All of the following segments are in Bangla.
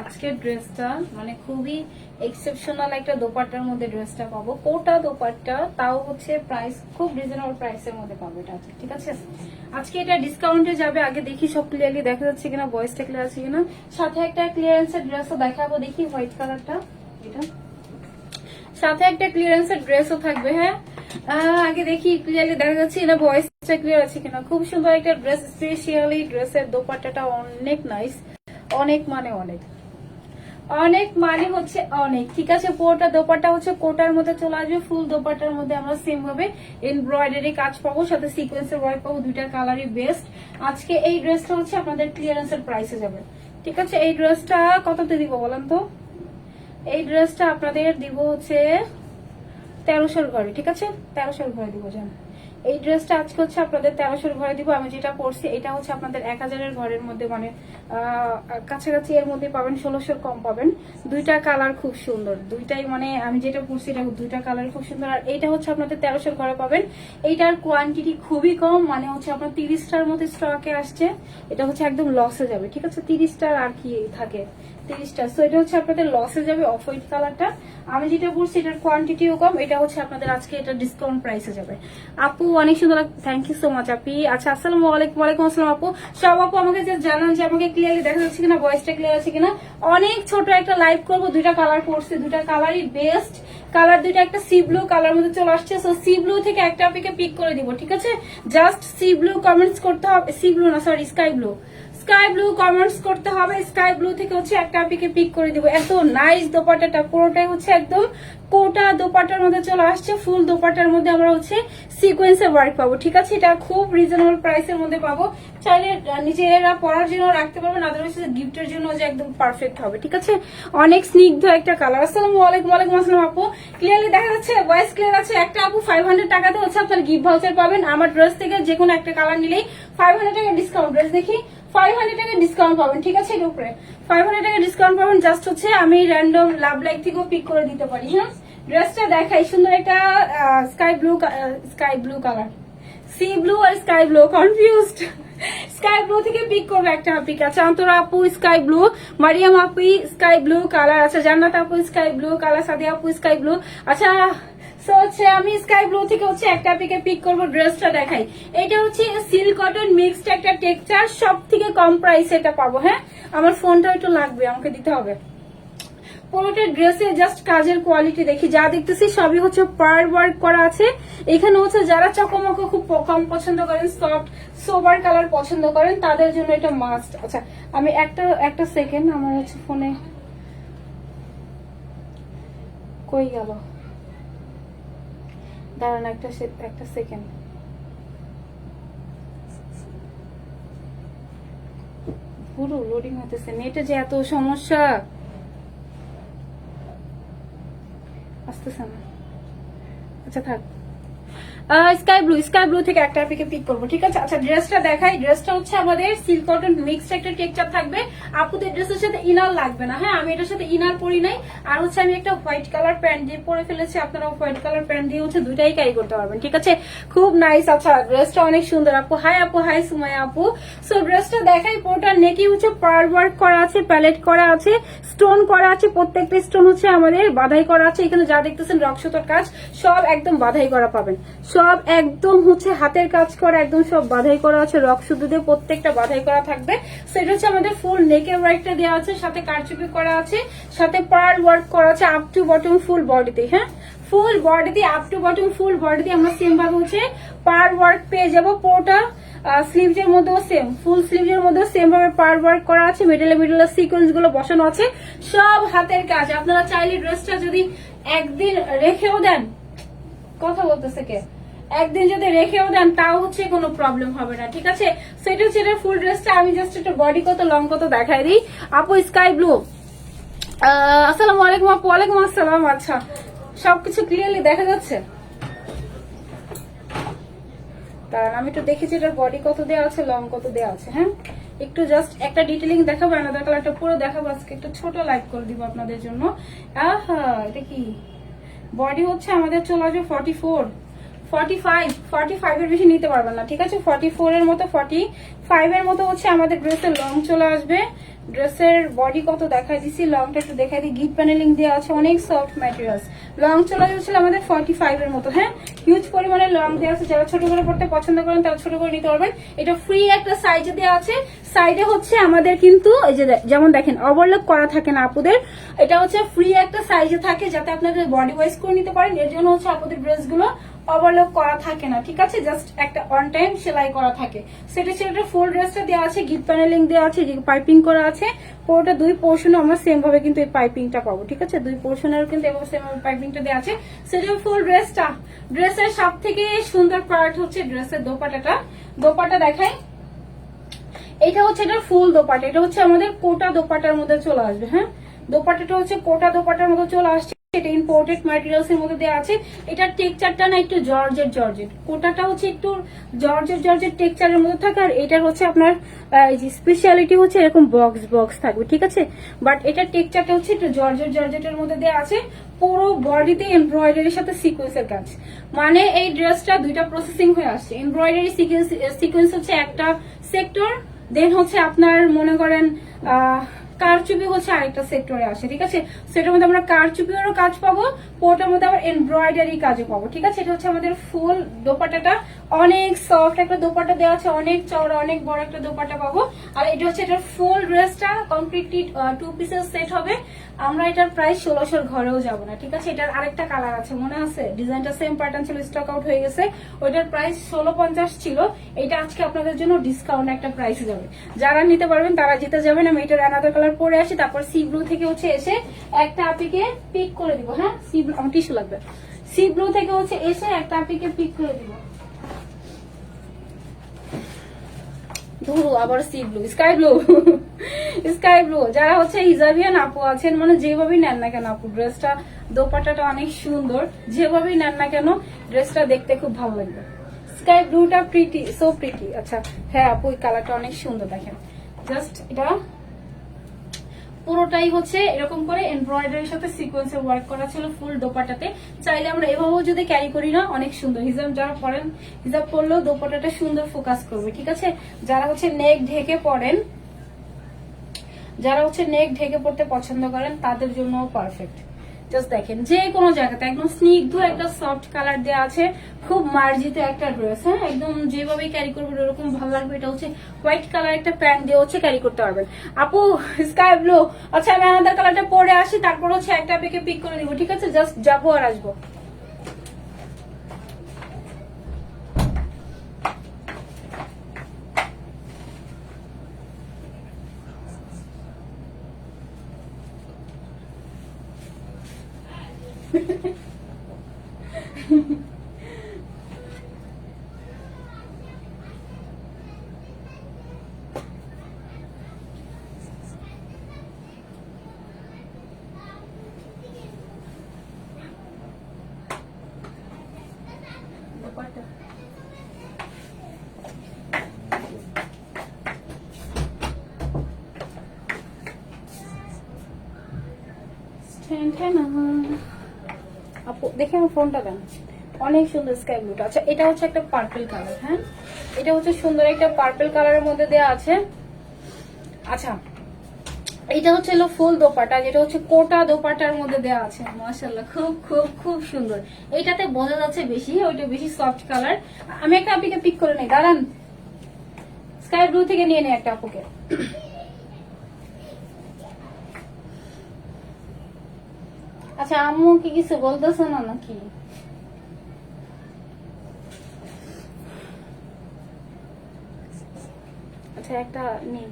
আজকের ড্রেসটা মানে খুবই এক্সেপশনাল একটা দোপাট্টার মধ্যে ড্রেসটা পাবো। কোটা দোপাট্টা, তাও হচ্ছে প্রাইস খুব রিজনেবল প্রাইসের মধ্যে পাবো এটা। ঠিক আছে, আজকে এটা ডিসকাউন্টে যাবে। আগে দেখি সব ক্লিয়ারলি দেখা যাচ্ছে কিনা, ভয়েসটা ক্লিয়ার আছে কিনা। সাথে একটা ক্লিয়ারেন্সের ড্রেসও দেখাবো, দেখি হোয়াইট কালারটা এটা। সাথে একটা ক্লিয়ারেন্সের ড্রেসও থাকবে। হ্যাঁ, আগে দেখি ক্লিয়ারলি দেখা যাচ্ছে না, ভয়েসটা ক্লিয়ার আছে কিনা। খুব সুন্দর একটা ড্রেস, স্পেশালি ড্রেসের দোপাট্টাটা অনেক নাইস, অনেক মানে অনেক অনেক মানে হচ্ছে অনেক। ঠিক আছে, পুরোটা দোপাট্টা হচ্ছে কোটার মধ্যে চলে আসবে। ফুল দোপাট্টার মধ্যে আমরা সেম ভাবে এমব্রয়ডারি কাজ পাবো, সাথে সিকোয়েন্সের ওয়ার্ক পাবো। দুইটা কালারই বেস্ট। আজকে এই ড্রেসটা হচ্ছে আপনাদের ক্লিয়ারেন্সের প্রাইসে যাবে। ঠিক আছে, এই ড্রেসটা কততে দিব বলেন তো? এই ড্রেসটা আপনাদের দিব হচ্ছে 1300 ঘরে। ঠিক আছে, 1300 ঘরে দিব। জান, এই ড্রেসটা আজকে হচ্ছে আপনাদের 1300 ঘরে দিব। আমি যেটা পরছি এটা হচ্ছে আপনাদের 1000 ঘরের মধ্যে, মানে কাছাকাছি এর মধ্যে পাবেন, 1600 কম পাবেন। দুইটা কালার খুব সুন্দর, দুইটাই মানে আমি যেটা পরছি এটা দুইটা কালার খুব সুন্দর। আর এইটা হচ্ছে আপনাদের 1300 ঘরে পাবেন। এইটার কোয়ান্টিটি খুবই কম, মানে হচ্ছে আপনার 30টার মধ্যে স্টকে আসছে। এটা হচ্ছে একদম লসে যাবে। ঠিক আছে, 30টার আর কি থাকে, 30টা। সো এটা হচ্ছে আপনাদের লসে যাবে, অফ হোয়াইট কালারটা। আমি যেটা বলছি এটার কোয়ান্টিটিও কম। এটা হচ্ছে আপনাদের আজকে এটা ডিসকাউন্ট প্রাইসে যাবে। আপু অনেক সুন্দর, থ্যাংক ইউ সো মাচ আপি। আচ্ছা, আসসালামু আলাইকুম। ওয়ালাইকুম আসসালাম আপু। সব আপু আমাকে যে জানান যে আমাকে ক্লিয়ারলি দেখা যাচ্ছে কিনা, ভয়েসটা ক্লিয়ার আছে কিনা। অনেক ছোট একটা লাইভ করবো, দুইটা কালার পড়ছে, দুইটা কালারই বেস্ট কালার। দুইটা একটা সি ব্লু কালার মধ্যে চলে আসছে। সো সি ব্লু থেকে একটা আপনাকে পিক করে দিব। ঠিক আছে, জাস্ট সি ব্লু কমেন্টস করতে হবে। সি ব্লু না, sorry, sky blue. Sky blue comments করতে হবে। স্কাই ব্লু থেকে হচ্ছে একটা আপিকে পিক করে দিব। এত নাইস দোপাট্টাটা, পুরোটাই হচ্ছে একদম কোটা দোপাট্টার মধ্যে চলে আসছে। ফুল দোপাট্টার মধ্যে আমরা হচ্ছে সিকোয়েন্সের ওয়ার্ক পাবো। ঠিক আছে, এটা খুব রিজনেবল প্রাইসের মধ্যে পাবো। চাইলে নিজেরা পরার জন্য রাখতে পারবেন, আদারওয়াইজ গিফটের জন্য যে একদম পারফেক্ট হবে। ঠিক আছে, অনেক স্নিগ্ধ একটা কালার। আসসালামু আলাইকুম। ওয়ালাইকুম আসসালাম আপু, ক্লিয়ারলি দেখা যাচ্ছে, ভয়েস ক্লিয়ার আছে। একটা আপু 500 টাকাতে হচ্ছে আপনার গিফট ভাউচার পাবেন। আমার ড্রেস থেকে যে কোনো একটা কালার নিলেই 500 টাকা ডিসকাউন্ট। ড্রেস দেখি 500 টাকা ডিসকাউন্ট পাবেন। ঠিক আছে, এর উপরে 500 টাকা ডিসকাউন্ট পাবেন। জাস্ট হচ্ছে আমি র্যান্ডম লাভ লাইক থেকেও পিক করে দিতে পারি। হ্যাঁ, ড্রেসটা দেখাই, সুন্দর একটা sky blue colour, sea blue আর sky blue, confused. Sky blue থেকে পিক করবে একটা পিক আছে। অন্তরা আপু স্কাই ব্লু, মারিয়াম আপু স্কাই ব্লু কালার। আচ্ছা, জান্নাত আপু স্কাই ব্লু কালার, সাদিয়া আপু স্কাই ব্লু। আচ্ছা, সো হচ্ছে আমি স্কাই ব্লু থেকে হচ্ছে একটা পিকে পিক করবো। ড্রেসটা দেখাই, এটা হচ্ছে সিল্ক কটন মিক্সড একটা টেক্সচার, সব থেকে কম প্রাইসে এটা পাবো। হ্যাঁ, আমার ফোনটা একটু লাগবে, আমাকে দিতে হবে। পুরোটা ড্রেসে জাস্ট কাজের কোয়ালিটি দেখি, যা দেখতেছি সবই হচ্ছে পার ওয়ার্ক করা আছে। এখানে হচ্ছে যারা চকমক খুব কম পছন্দ করেন, সফট সোবার কালার পছন্দ করেন, তাদের জন্য এটা মাস্ট। আচ্ছা, আমি একটা সেকেন্ড, আমার হচ্ছে ফোনে কই গেল, দাঁড়ান একটা সেকেন্ড। পুরো লোডিং হতেছে, নেটে যে এত সমস্যা, আসতেছে না। আচ্ছা থাক, স্কাই ব্লু থেকে একটা পিকে পিক করবো। ঠিক আছে, আচ্ছা ড্রেসটা দেখাই। ড্রেসটা হচ্ছে আমাদের সিল্ক কটন মিক্সড একটা টেক্সচার থাকবে। আপুদের ড্রেসের সাথে ইনার লাগবে না। হ্যাঁ, আমি এটার সাথে ইনার পরি নাই। আর হচ্ছে আমি একটা হোয়াইট কালার প্যান্ট দিয়ে পরে ফেলেছি। আপনারা হোয়াইট কালার প্যান্ট দিয়ে হচ্ছে দুইটাই ক্যারি করতে পারবেন। ঠিক আছে, খুব নাইস। আচ্ছা, ড্রেসটা অনেক সুন্দর। আপু হাই সুমাইয়া আপু। সো ড্রেসটা দেখাই, পুরোটা নেকি হচ্ছে পার ওয়ার্ক করা আছে, প্যালেট করা আছে, স্টোন করা আছে। প্রত্যেকটা স্টোন হচ্ছে আমাদের বাধাই করা আছে। এখানে যা দেখতেছেন রক্সতার কাজ, সব একদম বাধাই করা পাবেন। সব একদম হচ্ছে হাতের কাজ করা, একদম সব বাধাই করা আছে। রক সুতো দিয়ে প্রত্যেকটা বাধাই করা থাকবে। সেটা হচ্ছে আমাদের ফুল নেকের ওয়ার্কটা দেওয়া আছে, সাথে কারচুপি করা আছে, সাথে পার্ল ওয়ার্ক করা আছে আপ টু বটম ফুল বডিতে। হ্যাঁ, ফুল বডিতে আপ টু বটম ফুল বডিতে আমরা সেম ভাবে হচ্ছে পার্ল ওয়ার্ক পেয়ে যাবো। পুরোটা স্লিভস এর মধ্যেও সেম, ফুল স্লিভস এর মধ্যেও সেম ভাবে পার্ল ওয়ার্ক করা আছে। মিডলে সিকোয়েন্স গুলো বসানো আছে, সব হাতের কাজ। আপনারা চাইলে ড্রেসটা যদি একদিন রেখেও দেন, কথা বলতেছে কে, একদিন যদি রেখেও দেন তাও হচ্ছে কোনো প্রবলেম হবে না। ঠিক আছে, সেটা হচ্ছে এটা ফুল ড্রেসটা। আমি জাস্ট একটা বডি কত লং কত দেখাই দিই। আপু স্কাই ব্লু, আসসালামু আলাইকুম আপু। ওয়ালাইকুম আসসালাম। আচ্ছা, সবকিছু ক্লিয়ারলি দেখা যাচ্ছে? কারণ আমি একটু দেখেছি এটার বডি কত দেওয়া আছে, লং কত দেওয়া আছে। হ্যাঁ, একটু জাস্ট একটা ডিটেলিং দেখাবো, আলাদা কালারটা পুরো দেখাবো। আজকে একটু ছোট লাইভ করে দিব আপনাদের জন্য। আহা, এটা কি বডি হচ্ছে আমাদের চলে আসবে 45 এর বেশি নিতে পারবেন না। ঠিক আছে, 44 এর মতো, 45 এর মতো হচ্ছে আমাদের ড্রেসের লং চলে আসবে। ড্রেসের বডি কত দেখাই দিছি, লংটা একটু দেখাই দিই। গিট প্যানেলিং দেওয়া আছে, অনেক সফট ম্যাটেরিয়ালস। লং চলে যাচ্ছিল আমাদের 45 এর মতো। হ্যাঁ, হিউজ পরিমাণে লং দেওয়া আছে। যারা ছোট করে পড়তে পছন্দ করেন তারা ছোট করে নিতে পারবেন। এটা ফ্রি একটা সাইজে দেওয়া আছে। সাইডে হচ্ছে আমাদের কিন্তু এই যে যেমন দেখেন ওভারলক করা থাকে না আপুদের, এটা হচ্ছে ফ্রি একটা সাইজে থাকে যাতে আপনাদের বডি ওয়াইজ করে নিতে পারেন। এর জন্য হচ্ছে আপুদের ড্রেসগুলো ওভারলক করা থাকে না, ঠিক আছে, জাস্ট একটা অন টাইম সেলাই করা থাকে। সেটা সেটা ফুল ড্রেসটা দেওয়া আছে, গিট প্যানেলিং দেওয়া আছে, পাইপিং করা আছে। পুরোটা দুই পোর্শনে আমরা সেম ভাবে কিন্তু এই পাইপিংটা পাবো, ঠিক আছে, দুই পোর্শনের কিন্তু এভাবে সেম পাইপিংটা দেওয়া আছে। সেটা ফুল ড্রেসটা। ড্রেসের সব থেকে সুন্দর পার্ট হচ্ছে ড্রেসের দোপাট্টাটা। দোপাট্টা দেখাই, এটা হচ্ছে এটা ফুল দোপাট্টা। এটা হচ্ছে আমাদের কোটা দোপাট্টার মধ্যে চলে আসবে। হ্যাঁ, দোপাট্টাটা হচ্ছে কোটা দোপাট্টার মধ্যে চলে আসছে। এটা ইম্পোর্টেড ম্যাটেরিয়ালস এর মধ্যে দেওয়া আছে। এটার টেক্সচারটা না একটু জর্জেট জর্জেট, কোটাটা হচ্ছে একটু জর্জেট জর্জেট টেক্সচারের মধ্যে থাকে। আর এটার হচ্ছে আপনার স্পেশালিটি হচ্ছে এরকম বক্স বক্স থাকবে, ঠিক আছে। বাট এটার টেক্সচারটা হচ্ছে একটু জর্জেট জর্জেটের মধ্যে দেওয়া আছে। পুরো বডিতে এমব্রয়ডারির সাথে সিকোয়েন্সের কাজ, মানে এই ড্রেসটা দুইটা প্রসেসিং হয়ে আসছে। এমব্রয়ডারি সিকোয়েন্স হচ্ছে একটা সেক্টর, দেন হচ্ছে আপনার মনে করেন কারচুপি হচ্ছে আরেকটা সেক্টরে আসে, ঠিক আছে। সেটার মধ্যে আমরা কারচুপিরও কাজ পাবো, পোটার মধ্যে আবার এমব্রয়ডারি কাজও পাবো, ঠিক আছে। এটা হচ্ছে আমাদের ফুল দোপাট্টাটা। অনেক সফট একটা দোপাট্টা দেওয়া আছে, অনেক চওড়া অনেক বড় একটা দোপাট্টা পাবো। আর এটা হচ্ছে এটার ফুল ড্রেসটা কমপ্লিটলি 2 পিসের সেট হবে। আমরা এটার প্রাইস 1600 ঘরেও যাবো না, ঠিক আছে। এটার আরেকটা কালার আছে, মনে আছে, ডিজাইনটা সেম প্যাটার্ন ছিল, স্টক আউট হয়ে গেছে। ওইটার প্রাইস 1650 ছিল। এটা আজকে আপনাদের জন্য ডিসকাউন্ট একটা প্রাইসে যাবে। যারা নিতে পারবেন তারা জিতে যাবেন। আমি এটার অ্যানাদার কালার পরে আসি, তারপর সি ব্লু থেকে হচ্ছে এসে একটা আপিকে পিক করে দিব। হ্যাঁ, সি ব্লু, আমার টিস্যু লাগবে। সি ব্লু থেকে হচ্ছে এসে একটা আপিকে পিক করে দিব। ধরু আবার C blue, sky blue, sky blue. যারা হচ্ছে হিজাবিয়ান আপু আছেন, মানে যেভাবেই নেন না কেন আপু, ড্রেসটা দোপাট্টাটা অনেক সুন্দর, যেভাবেই নেন না কেন ড্রেসটা দেখতে খুব ভালো লাগবে। স্কাই ব্লুটা প্রিটি, সো প্রিটি। আচ্ছা হ্যাঁ আপু, এই কালারটা অনেক সুন্দর, দেখেন জাস্ট এটা পুরোটাই হচ্ছে এরকম করে এমব্রয়ডারির সাথে সিকোয়েন্সের ওয়ার্ক করা ছিল ফুল দোপাট্টাতে। চাইলে আমরা এভাবেও যদি ক্যারি করি না, অনেক সুন্দর। হিজাব যারা পরেন, হিজাব পরলেও দোপাট্টাটা সুন্দর ফোকাস করবে, ঠিক আছে। যারা হচ্ছে নেক ঢেকে পড়েন, যারা হচ্ছে নেক ঢেকে পড়তে পছন্দ করেন তাদের জন্য পারফেক্ট। জাস্ট দেখেন যে কোনো জায়গাতে একদম স্নিগ্ধ একটা সফট কালার দেওয়া আছে, খুব মার্জিত একটা ড্রেস। হ্যাঁ, একদম যেভাবে ক্যারি করবেন ওরকম ভালো লাগবে। এটা হচ্ছে হোয়াইট কালার একটা প্যান্ট দিয়ে হচ্ছে ক্যারি করতে পারবেন আপু। Sky blue. আচ্ছা আমি আনাদার কালারটা পরে আসি, তারপর হচ্ছে একটা পেকে পিক করে দিব, ঠিক আছে। জাস্ট যাবো আর আসবো। আপু দেখে আমার ফোনটা দেন, অনেক সুন্দর স্কাই ব্লুটা। আচ্ছা এটা হচ্ছে একটা পার্পল কালার। হ্যাঁ, এটা হচ্ছে সুন্দর একটা পার্পল কালারের মধ্যে দেওয়া আছে। আচ্ছা এটা হচ্ছে ফুল দোপাট্টা, যেটা হচ্ছে কোটা দোপাট্টার মধ্যে দেওয়া আছে। মাশাআল্লাহ, খুব খুব খুব সুন্দর। এইটাতে বোঝা যাচ্ছে বেশি, ওইটা বেশি সফট কালার। আমি একটা আপুকে পিক করে নেই, দাঁড়ান। স্কাই ব্লু থেকে নিয়ে নেই একটা আপুকে। আচ্ছা আম্মু কি কিছু বলতেছে না নাকি? আচ্ছা একটা নেই।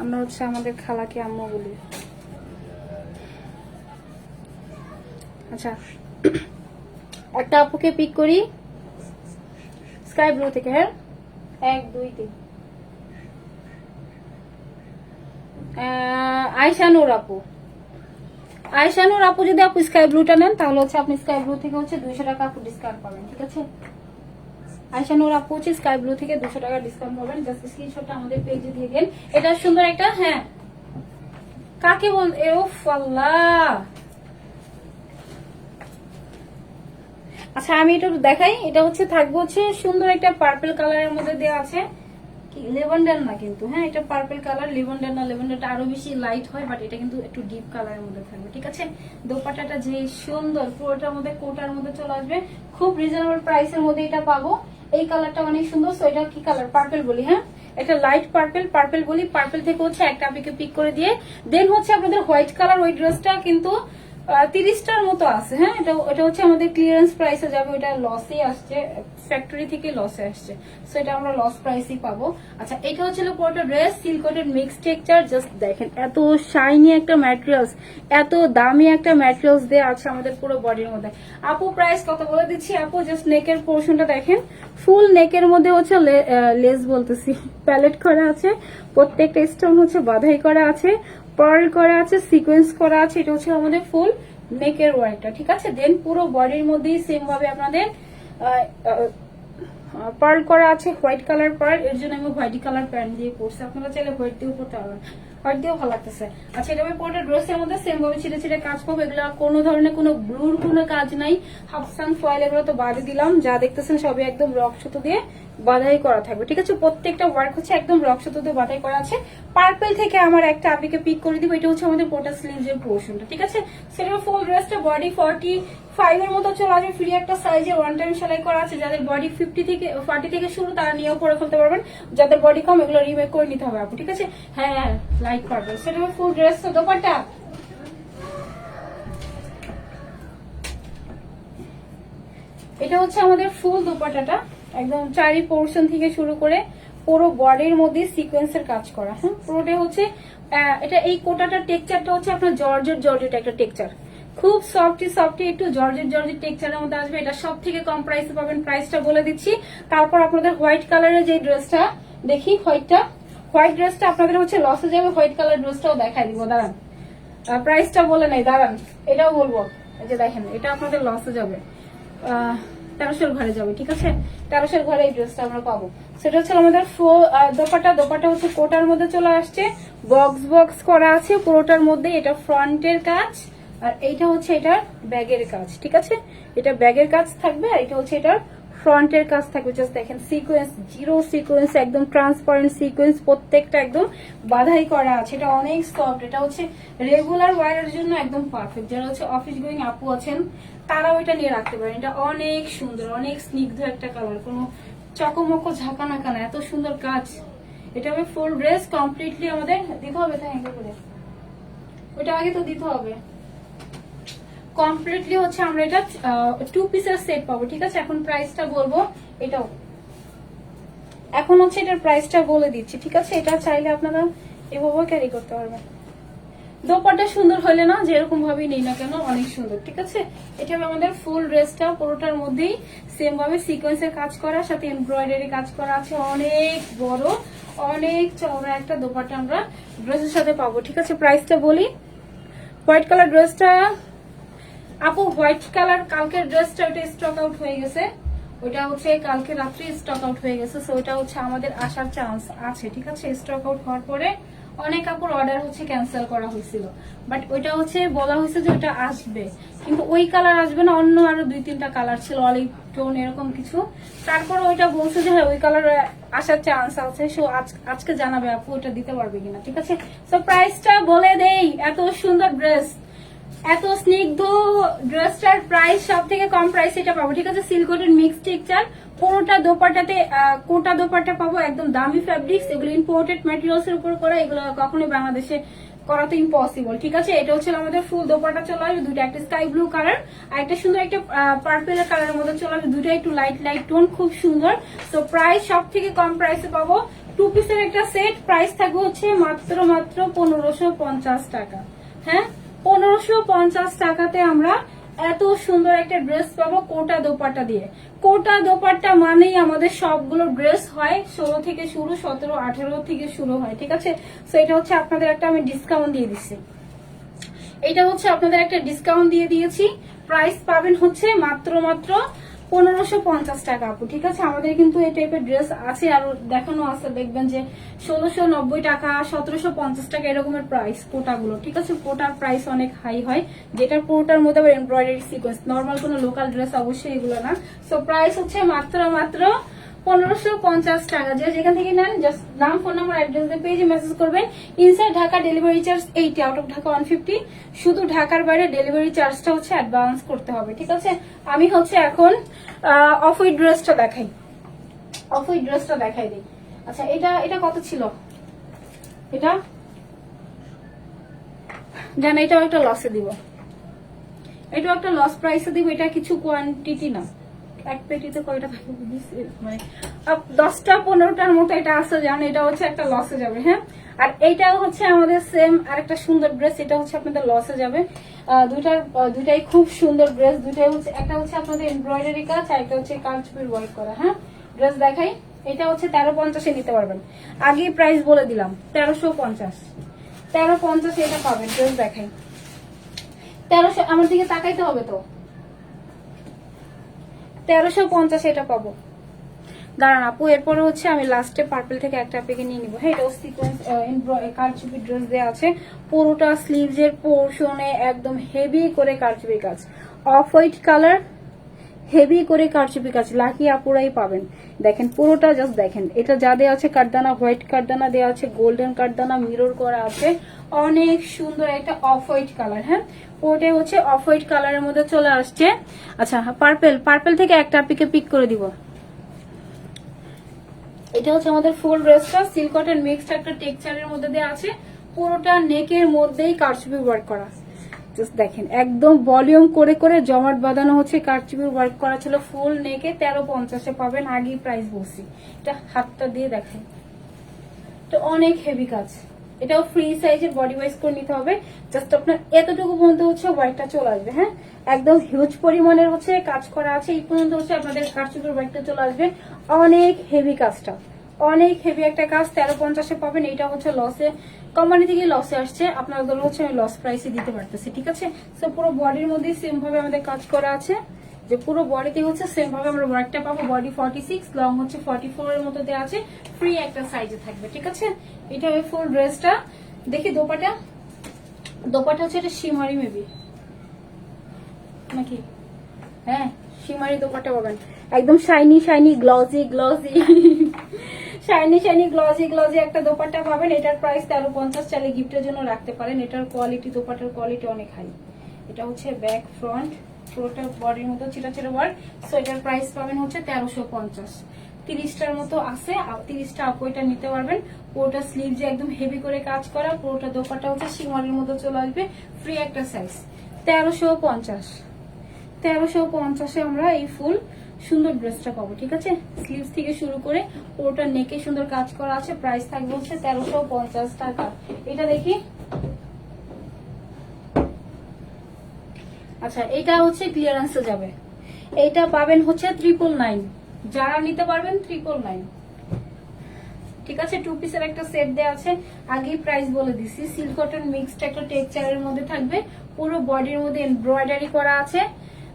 আমরা হচ্ছে আমাদের খালাকে আম্মু বলি। আচ্ছা একটা আপুকে পিক করি স্কাই ব্লু থেকে। হ্যাঁ 1 2 3 আয়শানুর আপু। আয়শানুর আপু যদি আপু স্কাই ব্লুটা নেন তাহলে হচ্ছে আপনি স্কাই ব্লু থেকে হচ্ছে 200 টাকা আপু ডিসকাউন্ট পাবেন, ঠিক আছে। আয়শানুর আপু হচ্ছে স্কাই ব্লু থেকে 200 টাকা ডিসকাউন্ট পাবেন। জাস্ট স্ক্রিনশটটা আমাদের পেজে দিয়ে দেন। এটা সুন্দর একটা, হ্যাঁ কাকে বল, ওফ আল্লাহ। আচ্ছা আমি এটা দেখাই। এটা হচ্ছে থাকবে হচ্ছে সুন্দর একটা পার্পল কালারের মধ্যে দেওয়া আছে। কি লেভেন্ডার না কিন্তু, হ্যাঁ এটা পার্পল কালার, লেভেন্ডার না, লেভেন্ডারটা আরো বেশি লাইট হয়, বাট এটা কিন্তু একটু ডিপ কালারের মধ্যে থাকবে, ঠিক আছে। দোপাট্টাটা যে সুন্দর, পুরোটার মধ্যে কোটার মধ্যে চলে আসবে, খুব রিজনেবল প্রাইসের মধ্যে এটা পাবো। এই কালারটা অনেক সুন্দর। সো এটা কি কালার? পার্পল বলি, হ্যাঁ এটা লাইট পার্পল, পার্পল বলি। পার্পল থেকে হচ্ছে একটা আপনাকে পিক করে দিয়ে দেন হচ্ছে আপনাদের হোয়াইট কালার। ওই ড্রেসটা কিন্তু 30টার মতো আছে, হ্যাঁ এটা হচ্ছে আমাদের ক্লিয়ারেন্স প্রাইসে যাবে, ওটা লসে আসছে, ফ্যাক্টরি থেকে লসে আসছে, সো এটা আমরা লস প্রাইসই পাবো। আচ্ছা এটা হচ্ছে পুরোটা dress silk cotton mix texture, just দেখেন এত শাইনি একটা ম্যাটেরিয়ালস, এত দামি একটা ম্যাটেরিয়ালস দেওয়া আছে আমাদের পুরো বডির মধ্যে। আপু প্রাইস কত বলে দিচ্ছি আপু, জাস্ট নেকের পোর্শনটা দেখেন, ফুল নেকের মধ্যে হচ্ছে লেস বলতেছি প্যালেট করা আছে, প্রত্যেকটা স্টোন হচ্ছে বাধাই করা আছে, পার্ল করা আছে, সিকোয়েন্স করা আছে, এটা হচ্ছে আমাদের ফুল নেকের ওয়ার্কটা, ঠিক আছে। দেন পুরো বডির মধ্যেই সেম ভাবে আপনাদের পার্ল করা আছে, হোয়াইট কালার পার্ল, এর জন্য আমি হোয়াইট কালার প্যান্ট দিয়ে পরছি, আপনারা চাইলে হোয়াইট দিয়েও পরতে পারবেন, হোয়াইট দিয়েও ভালো লাগতেছে। আচ্ছা এটা আমি পুরোটা ড্রেসের মধ্যে সেম ভাবে ছিটে ছিটে কাজ পাবো, এগুলো কোনো ধরনের কোনো ব্লুর কোনো কাজ নাই, হাফসান ফয়েল এগুলো তো বাদে দিলাম, যা দেখতেছেন সবই একদম রক সুতো দিয়ে বাধাই করা থাকবে, ঠিক আছে। প্রত্যেকটা ওয়ার্ক হচ্ছে একদম রক সুতো দিয়ে বাধাই করা আছে। পার্পল থেকে আমার একটা আপনাকে পিক করে দিব, এটা হচ্ছে আমাদের পোটা স্লিভস এর পোর্শনটা, ঠিক আছে। সেটা ফুল ড্রেসটা বডি 45 এর মতো চলে আসবে, ফ্রি একটা সাইজে ওয়ান টাইম সেলাই করা আছে। যাদের বডি 40 থেকে শুরু তারা নিয়েও পরে ফেলতে পারবেন, যাদের বডি কম এগুলো রিমেক করে নিতে হবে আপু, ঠিক আছে। হ্যাঁ লাইট পার্পল, সেটা ফুল ড্রেস। তো দোপাট্টা এটা হচ্ছে আমাদের ফুল দোপাট্টাটা, একদম চারি পোর্শন থেকে শুরু করে পুরো বডির মধ্যে সিকোয়েন্সের কাজ করা, হ্যাঁ পুরোটাই হচ্ছে এটা। এই কোটাটার টেক্সচারটা হচ্ছে আপনার জর্জেট একটা টেক্সচার, খুব সফটি একটু জর্জেট টেক্সচারের মধ্যে আসবে। এটা সব থেকে কম প্রাইসে পাবেন, প্রাইসটা বলে দিচ্ছি। তারপর আপনাদের হোয়াইট কালারের যে ড্রেসটা দেখি, হোয়াইট ড্রেসটা আপনাদের হচ্ছে লসে যাবে, হোয়াইট কালার ড্রেসটাও দেখাই দিব, দাঁড়ান প্রাইসটা বলে নাই, দাঁড়ান এটাও বলবো। এই যে দেখেন এটা আপনাদের লসে যাবে, 1300 ঘরে যাবে, ঠিক আছে। 1300 ঘরে এই ড্রেসটা আমরা পাবো। সেটা হচ্ছে আমাদের দোপাট্টা হচ্ছে কোটার মধ্যে চলে আসছে, বক্স করা আছে পুরোটার মধ্যে, এটা ফ্রন্টের কাজ, আর এইটা হচ্ছে এটার ব্যাগের কাজ, ঠিক আছে। এটা ব্যাগের কাজ থাকবে, আর এটা হচ্ছে এটার ফ্রন্টের কাজ থাকবে। জাস্ট দেখেন সিকোয়েন্স, জিরো সিকোয়েন্স, একদম ট্রান্সপারেন্ট সিকোয়েন্স, প্রত্যেকটা একদম বাধাই করা আছে। এটা অনেক সফট, এটা হচ্ছে রেগুলার ওয়ারের জন্য একদম পারফেক্ট। যারা হচ্ছে অফিস গোয়িং আপু আছেন তারাও এটা নিয়ে রাখতে পারেন। এটা অনেক সুন্দর, অনেক স্নিগ্ধ একটা কালার, কোনো চকমকো ঝাঁকানাকা না, এত সুন্দর কাজ। এটা হবে ফুল ড্রেস কমপ্লিটলি আমাদের দিতে হবে, তাই করে ওইটা আগে তো দিতে হবে। কমপ্লিটলি হচ্ছে আমরা এটা 2 পিসের সেট পাবো, ঠিক আছে। এখন প্রাইসটা বলবো, এটাও এখন হচ্ছে এটার প্রাইসটা বলে দিচ্ছি, ঠিক আছে। এটা চাইলে আপনারা এভাবে ক্যারি করতে পারবেন। দোপাট্টা সুন্দর হলে না যেরকম ভাবেই নেই না কেন অনেক সুন্দর, ঠিক আছে। এটা আমাদের ফুল ড্রেসটা পুরোটার মধ্যেই সেম ভাবে সিকোয়েন্সের কাজ করা, সাথে এমব্রয়ডারি কাজ করা আছে, অনেক বড় অনেক চওড়া একটা দোপাট্টা আমরা ড্রেসের সাথে পাবো, ঠিক আছে। প্রাইসটা বলি, হোয়াইট কালার ড্রেসটা আপু, হোয়াইট কালার কালকের ড্রেসটা ওটা স্টক আউট হয়ে গেছে, ওইটা হচ্ছে কালকে রাত্রি স্টক আউট হয়ে গেছে, সো ওইটা হচ্ছে আমাদের আসার চান্স আছে, ঠিক আছে। স্টক আউট হওয়ার পরে অনেক কাপড় অর্ডার হচ্ছে ক্যান্সেল করা হয়েছিল, বাট ওইটা হচ্ছে বলা হয়েছে যে ওটা আসবে, কিন্তু ওই কালার আসবে না, অন্য আরো 2-3টা কালার ছিল, অলিভ টোন এরকম কিছু। তারপর ওইটা বলছে যে হ্যাঁ ওই কালার আসার চান্স আছে, সো আজকে জানাবে আপু ওইটা দিতে পারবে কিনা, ঠিক আছে। সো প্রাইসটা বলে দেই, এত সুন্দর ড্রেস, এত স্নিগ্ধ ড্রেসটার প্রাইস সব থেকে কম প্রাইস এটা পাবো, ঠিক আছে। সিল্ক কটন মিক্স টেক্সচার, পুরোটা দোপাট্টাতে কোটা দোপাট্টা পাবো, একদম দামি ফ্যাব্রিক্স, এগুলো ইম্পোর্টেড ম্যাটেরিয়ালস এর উপর করা, এগুলো কখনোই বাংলাদেশে করা তো ইম্পসিবল, ঠিক আছে। এটা হচ্ছে আমাদের ফুল দোপাট্টা চলে আসবে দুইটা, একটা স্কাই ব্লু কালার আর একটা সুন্দর একটা পার্পল কালারের মধ্যে চলে আসবে, দুইটা একটু লাইট টোন, খুব সুন্দর। তো প্রাইস সব থেকে কম প্রাইসে পাবো, 2 পিসের একটা সেট, প্রাইস থাকবে হচ্ছে মাত্র 1550 টাকা, হ্যাঁ 1550 টাকাতে আমরা এত সুন্দর একটা ড্রেস পাবো কোটা দোপাট্টা দিয়ে। কোটা দোপাট্টা মানেই আমাদের সবগুলো ড্রেস হয় 16 থেকে শুরু, 17-18 থেকে শুরু হয়, ঠিক আছে। সো এটা হচ্ছে আপনাদের একটা আমি ডিসকাউন্ট দিয়ে দিচ্ছি, এটা হচ্ছে আপনাদের একটা ডিসকাউন্ট দিয়ে দিয়েছি। প্রাইস পাবেন হচ্ছে মাত্র 1550 টাকা আপু, ঠিক আছে। আমাদের কিন্তু এই টাইপের ড্রেস আছে, আর দেখানো আছে, দেখবেন যে 1690 টাকা, 1750 টাকা এরকমের প্রাইস কোটাগুলো, ঠিক আছে। কোটার প্রাইস অনেক হাই হয়, যেটার পুরোটার মধ্যে আবার এমব্রয়ডারি সিকোয়েন্স, নর্মাল কোনো লোকাল ড্রেস অবশ্যই এগুলো না। সো প্রাইস হচ্ছে মাত্র 1550 টাকা। যে যেখান থেকে নেন জাস্ট নাম, ফোন নাম্বার, অ্যাড্রেস দিয়ে পেজে মেসেজ করবেন। Inside Dhaka delivery charge 80, out of Dhaka 150। শুধু ঢাকার বাইরে ডেলিভারি চার্জটা হচ্ছে অ্যাডভান্স করতে হবে, ঠিক আছে। আমি হচ্ছে এখন অফ হোয়াইট ড্রেসটা দেখাই, অফ হোয়াইট ড্রেসটা দেখাই দিই। আচ্ছা এটা কত ছিল? এটা জান, এটাও একটা লসে দিব, এটাও একটা লস প্রাইসে দিব। এটা কিছু কোয়ান্টিটি না, এক পেটিতে কয়টা থাকে মানে 10টা 15টার মতো এটা আছে জান। এটা হচ্ছে একটা লসে যাবে, হ্যাঁ। আর এইটাও হচ্ছে আমাদের সেম আরেকটা সুন্দর ড্রেস, এটা হচ্ছে আপনাদের লসে যাবে। দুইটাই খুব সুন্দর ড্রেস, দুইটাই হচ্ছে, একটা হচ্ছে আপনাদের এমব্রয়ডারি কাজ আর একটা হচ্ছে কারচুপির ওয়ার্ক করা, হ্যাঁ। ড্রেস দেখাই, এটা হচ্ছে 1350-এ নিতে পারবেন। আগেই প্রাইস বলে দিলাম 1350, 1350 এটা পাবেন। ড্রেস দেখাই 1300, আমার দিকে তাকাইতে হবে তো। 1350 এটা পাবো। দাঁড়ান আপু, এরপরে হচ্ছে আমি লাস্টে পার্পল থেকে একটা আপনাকে নিয়ে নিবো, হ্যাঁ। এটাও সিকোয়েন্স কারচুপি ড্রেস দেওয়া আছে, পুরোটা স্লিভস এর পোর্শনে একদম হেভি করে কারচুপি কাজ, অফ হোয়াইট কালার, হেভি করে কারচুপি কাজ, লাকি আপুরাই পাবেন। দেখেন পুরোটা জাস্ট দেখেন, এটা যা দেওয়া আছে কাঠদানা, হোয়াইট কাঠদানা দেওয়া আছে, গোল্ডেন কাঠদানা মিরর করা আছে, অনেক সুন্দর একটা অফ হোয়াইট কালার, হ্যাঁ। ওটাই হচ্ছে অফ হোয়াইট কালারের মধ্যে চলে আসছে। আচ্ছা পার্পল থেকে একটা আপনাকে পিক করে দিব। এটা হচ্ছে আমাদের ফুল ড্রেসটা, সিল্ক কটন মিক্সড একটা টেক্সচারের মধ্যে দেওয়া আছে, পুরোটা নেকের মধ্যেই কারচুপি ওয়ার্ক করা। জাস্ট দেখেন একদম ভলিউম করে করে জমাট বাঁধানো হচ্ছে, কারচুপির ওয়ার্ক করা ছিল। ফুল নেকে 1350-এ পাবেন, আগেই প্রাইস বলছি। এটা হাতটা দিয়ে দেখেন, এটা অনেক হেভি কাজ। এটাও ফ্রি সাইজের, বডি ওয়াইজ করে নিতে হবে। জাস্ট আপনার এতটুকু পর্যন্ত হচ্ছে ওয়ার্কটা চলে আসবে, হ্যাঁ। একদম হিউজ পরিমাণের হচ্ছে কাজ করা আছে, এই পর্যন্ত হচ্ছে আপনাদের কারচুপির ওয়ার্কটা চলে আসবে। অনেক হেভি কাজটা, অনেক হেভি একটা কাজ, 1350-এ পাবেন। এটা হচ্ছে লসে, কোম্পানি থেকে লসে আসছে, আপনাদের হচ্ছে আমি লস প্রাইসে দিতে পারতেছি, ঠিক আছে। সো পুরো বডির মধ্যে সেম ভাবে আমাদের কাজ করা আছে, যে পুরো বডিতে হচ্ছে সেম ভাবে আমরা ওয়ার্কটা পাবো। বডি 46, লং হচ্ছে 44 এর মতো দেওয়া আছে, ফ্রি একটা সাইজে থাকবে, ঠিক আছে। এটা হবে ফুল ড্রেসটা। দেখি দোপাটা, দোপাটা হচ্ছে এটা শিমারি মেবি নাকি, হ্যাঁ শিমারি দোপাটা পাবেন। একদম shiny shiny glossy glossy shiny shiny glossy glossy একটা দোপাট্টা পাবেন। এটার প্রাইস 1350, চাইলে গিফটের জন্য রাখতে পারেন। এটার কোয়ালিটি, দোপাট্টার কোয়ালিটি অনেক হাই। এটা হচ্ছে ব্যাক ফ্রন্ট, পুরোটা বডির মতো ছিটা ছিটা ওয়ার্ক। সো এটার প্রাইস পাবেন হচ্ছে 1350। 30টার মতো আছে, 30টা আপু এটা নিতে পারবেন। পুরোটা স্লিভ যে একদম হেভি করে কাজ করা, পুরোটা দোপাট্টা হচ্ছে শিমারির মতো চলে আসবে, ফ্রি একটা সাইজ। 1350, 1350-এ আমরা এই ফুল সুন্দর ড্রেসটা পাবো, ঠিক আছে। স্লিভস থেকে শুরু করে পুরোটা নেকে সুন্দর কাজ করা আছে। প্রাইস থাকবে হচ্ছে 1350 টাকা। এটা দেখি, আচ্ছা এটা হচ্ছে ক্লিয়ারেন্সে যাবে, এইটা পাবেন হচ্ছে 999। যারা নিতে পারবেন 999, ঠিক আছে। 2 পিসের একটা সেট দেওয়া আছে, আগেই প্রাইস বলে দিছি। সিল্ক কটন মিক্সড একটা টেক্সচারের মধ্যে থাকবে, পুরো বডির মধ্যে এমব্রয়ডারি করা আছে,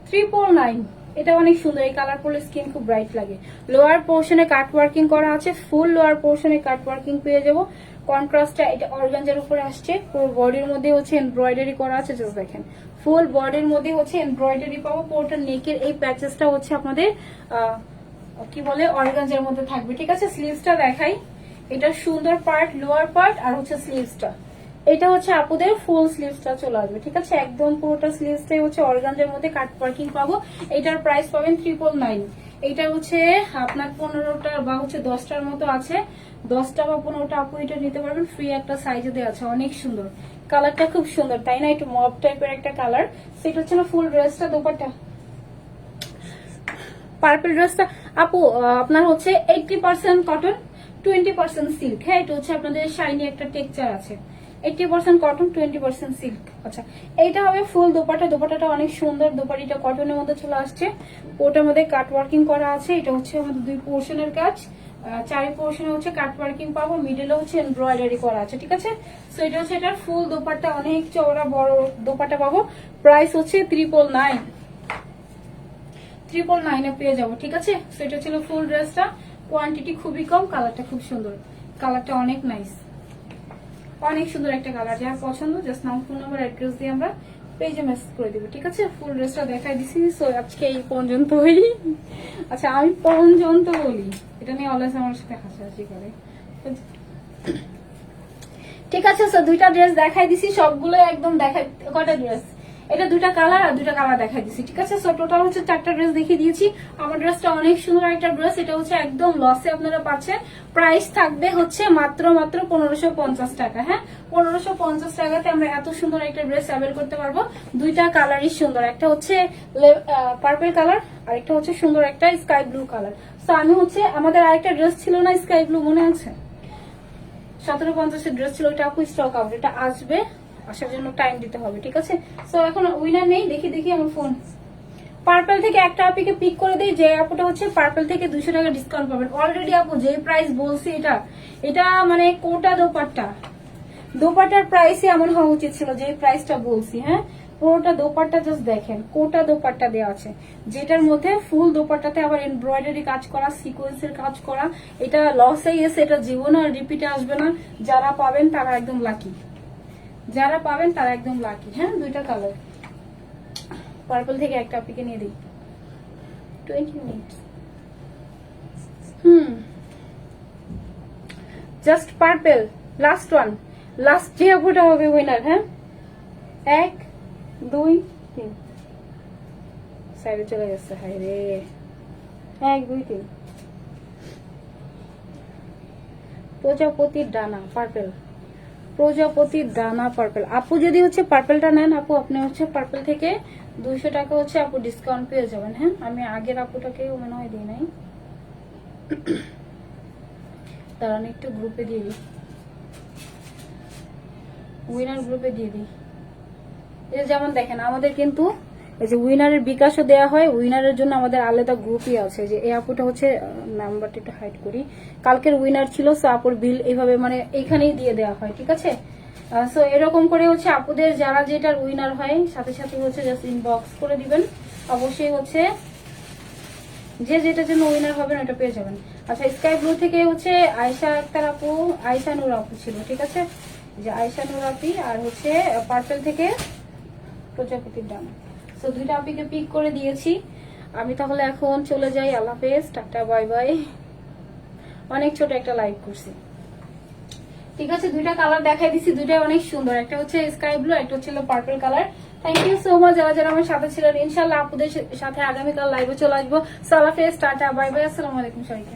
399। এটা অনেক সুন্দর, এই কালার করলে স্কিন খুব ব্রাইট লাগে। লোয়ার পোর্শনে কাট ওয়ার্কিং করা আছে, ফুল লোয়ার পোর্শনে কাট ওয়ার্কিং পেয়ে যাবো। কন্ট্রাস্টটা এটা অর্গানজার উপরে আসছে, পুরো বডির মধ্যে হচ্ছে এমব্রয়ডারি করা আছে। জাস্ট দেখেন ফুল বডির মধ্যে হচ্ছে এমব্রয়ডারি পাবো। পুরোটা নেকের এই প্যাচেসটা হচ্ছে আপনাদের কি বলে অর্গানজার মধ্যে থাকবে, ঠিক আছে। স্লিভসটা দেখাই, এটা সুন্দর পার্ট লোয়ার পার্ট, আর হচ্ছে স্লিভসটা, এটা হচ্ছে আপুদের ফুল স্লিভসটা চলে আসবে, ঠিক আছে। একদম পুরোটা স্লিভসটাই হচ্ছে অর্গানজার মধ্যে কাট ওয়ার্কিং পাবো। এটার প্রাইস পাবেন 999। এটা হচ্ছে আপনার 15টা বা হচ্ছে 10টার মতো আছে, 10টা বা 15টা আপু এটা নিতে পারবেন, ফ্রি একটা সাইজে দেওয়া আছে। অনেক সুন্দর কালারটা, খুব সুন্দর তাই না, একটু মব টাইপের একটা কালার। সেটা হচ্ছে না ফুল ড্রেসটা, দোপাট্টা পার্পল ড্রেসটা আপু আপনার হচ্ছে 80% কটন, 20% সিল্ক, হ্যাঁ। এটা হচ্ছে আপনাদের শাইনি একটা টেক্সচার আছে, 80% কটন 20% সিল্ক। আচ্ছা এইটা হবে ফুল দোপাট্টা, দোপাট্টাটা অনেক সুন্দর, দোপাট্টিটা কটনের মধ্যে চলে আসছে, ওটার মধ্যে কাট ওয়ার্কিং করা আছে। এটা হচ্ছে আমাদের 2 পোর্শনের কাজ, 4 পোর্শনে হচ্ছে কাট ওয়ার্কিং পাবো, মিডলে হচ্ছে এমব্রয়ডারি করা আছে, ঠিক আছে। সো এটা হচ্ছে এটার ফুল দোপাট্টা, অনেক চওড়া বড় দোপাট্টা পাবো। প্রাইস হচ্ছে 999, 999-এ পেয়ে যাবো, ঠিক আছে। সো এটা ছিল ফুল ড্রেসটা, কোয়ান্টিটি খুবই কম, কালারটা খুব সুন্দর, কালারটা অনেক নাইস, অনেক সুন্দর একটা কালার। যার পছন্দ জাস্ট নাম, ফোন নাম্বার, অ্যাড্রেস দিয়ে আমরা পেজে মেসেজ করে দিবে, ঠিক আছে? ফুল ড্রেসটা দেখাই দিছি। সো আজকে এই পর্যন্তই। আচ্ছা আমি পর্যন্ত বলি, এটা নিয়ে অলওয়েজ আমার সাথে হাসাহাসি করে। ঠিক আছে, সো দুইটা ড্রেস দেখাই দিছি, সবগুলো একদম দেখাই। কয়টা ড্রেস? এটা দুইটা কালার আর দুইটা কালার দেখাই দিছি, ঠিক আছে? সো টোটাল হচ্ছে 4টা ড্রেস দেখিয়ে দিয়েছি। আমার ড্রেসটা অনেক সুন্দর একটা ড্রেস, এটা হচ্ছে একদম লসে আপনারা পাচ্ছেন। প্রাইস থাকবে হচ্ছে মাত্র 1550 টাকা। হ্যাঁ, 1550 টাকাতে আমরা এত সুন্দর একটা ড্রেস অ্যাভেল করতে পারবো। দুইটা কালারই সুন্দর, একটা হচ্ছে পার্পল কালার আর একটা হচ্ছে সুন্দর একটা স্কাই ব্লু কালার। তো আমি হচ্ছে আমাদের আরেকটা ড্রেস ছিল না স্কাই ব্লু, মনে আছে? 1750 ড্রেস ছিল, ওইটা আপু স্টক আউট, এটা আসবে, আসার জন্য টাইম দিতে হবে, ঠিক আছে? সো এখন উইনার নেই, দেখি আমার ফোন। পার্পল থেকে একটা আপুকে পিক করে দেই, যে আপুটা হচ্ছে পার্পল থেকে 200 টাকা ডিসকাউন্ট পাবেন। অলরেডি আপু যে প্রাইস বলছি, এটা মানে কোটা দোপাট্টার প্রাইসে এমন হওয়া উচিত ছিল যে প্রাইসটা বলছি। হ্যাঁ, পুরোটা দোপাট্টা জাস্ট দেখেন, কোটা দোপাট্টা দেওয়া আছে, যেটার মধ্যে ফুল দোপাট্টাতে আবার এমব্রয়ডারি কাজ করা, সিকোয়েন্সের কাজ করা। এটা লসে গেছে, এটা জীবনে আর রিপিটে আসবে না। যারা পাবেন তারা একদম লাকি, হ্যাঁ, দুইটা কালার। পার্পল থেকে একটা আপনাকে নিয়ে দিই, 20 minutes. Just purple, last one, last যে আপুটা হবে উইনার। হ্যাঁ, 1 2 3 সাইডে চলে গেছে, হাই রে। 1 2 3 প্রজাপতির ডানা পার্পল, প্রজাপতির ডানা পার্পল। আপু যদি হচ্ছে পার্পলটা নেন, আপু আপনি হচ্ছে পার্পল থেকে 200 টাকা হচ্ছে আপু ডিসকাউন্ট পেয়ে যাবেন। হ্যাঁ, আমি আগের আপুটাকেও মনে হয় দিই নাই, দাঁড়ান একটু গ্রুপে দিয়ে দিই, উইনার গ্রুপে দিয়ে দিই। এই যেমন দেখেন আমাদের কিন্তু এই যে উইনারের বিকাশও দেওয়া হয়, উইনারের জন্য আমাদের আলাদা গ্রুপই আছে। যে এই আপুটা হচ্ছে, নাম্বারটা একটু হাইড করি, কালকের উইনার ছিল। সো আপুর বিল এইভাবে মানে এইখানেই দিয়ে দেওয়া হয়, ঠিক আছে? সো এরকম করে হচ্ছে আপুদের যারা যেটার উইনার হয় সাথে সাথে হচ্ছে জাস্ট ইনবক্স করে দিবেন। অবশ্যই হচ্ছে যে যেটার জন্য উইনার হবেন ওটা পেয়ে যাবেন। আচ্ছা, স্কাই ব্লু থেকে হচ্ছে আয়শা আক্তার আপু, আয়শা নূর আপু ছিল, ঠিক আছে? যে আয়শা নূর আপি, আর হচ্ছে পার্পল থেকে প্রজাপতির ডানা। সো দুইটা আপিকে পিক করে দিয়েছি আমি। তাহলে এখন চলে যাই, আল্লাহ হাফেজ, টাটা, বাই বাই। অনেক ছোট একটা লাইভ করছি, ঠিক আছে? দুইটা কালার দেখাই দিছি, দুইটাই অনেক সুন্দর। একটা হচ্ছে স্কাই ব্লু, একটা হচ্ছে purple colour. Thank you so much যারা যারা আমার সাথে ছিলেন। ইনশাল্লাহ আপুদের সাথে আগামীকাল লাইভে চলে আসবো। আল্লাহ হাফেজ, টাটা, বাই বাই, আসসালামু আলাইকুম সবাইকে।